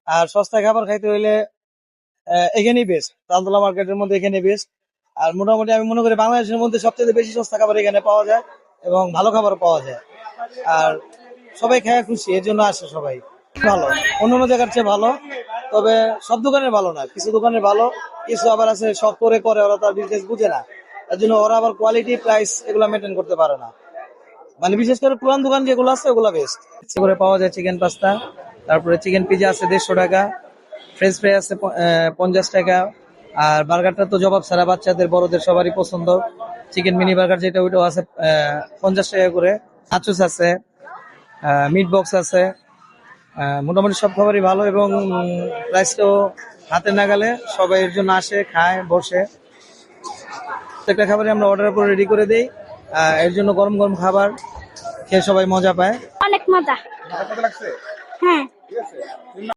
আর সস্তা খাবার খাইতে হইলে এখানেই বেস্ট, তালতলা মার্কেটের মধ্যে এখানে বেস্ট। আর মোটামুটি আমি মনে করি বাংলাদেশের মধ্যে সবচেয়ে বেশি সস্তা খাবার এখানে পাওয়া যায় এবং ভালো খাবার পাওয়া যায়। আর সবাই খেয়ে খুশি, এর জন্য আসে সবাই। ভালো, অন্যান্য জায়গার চেয়ে ভালো, তবে সব দোকানের ভালো না, কিছু দোকানের ভালো, কিছু আবার আছে সব করে করে ওরা তার বিজনেস বুঝে না, তার জন্য ওরা আবার কোয়ালিটি প্রাইস এগুলা মেনটেন করতে পারে না। মানে বিশেষ করে পুরান দোকান যেগুলো আছে ওগুলো বেস্ট। করে পাওয়া যায় চিকেন পাস্তা, তারপরে চিকেন পিজা আছে 150 টাকা, ফ্রেঞ্চ ফ্রাই আছে 50 টাকা। আর বার্গারটা তো জবাব ছাড়া, বাচ্চাদের বড়দের সবারই পছন্দ। চিকেন মিনি বার্গার যেটা, ওইটাও আছে 50 টাকা করে। নাচোস আছে, মিট বক্স আছে। মোটামুটি সব খাবারই ভালো এবং প্রাইসটাও হাতে নাগালে, সবাই এর জন্য আসে, খায়, বসে। প্রত্যেকটা খাবারই আমরা অর্ডার করে রেডি করে দেই, এর জন্য গরম গরম খাবার খেয়ে সবাই মজা পায়। অনেক মজা। হ্যাঁ।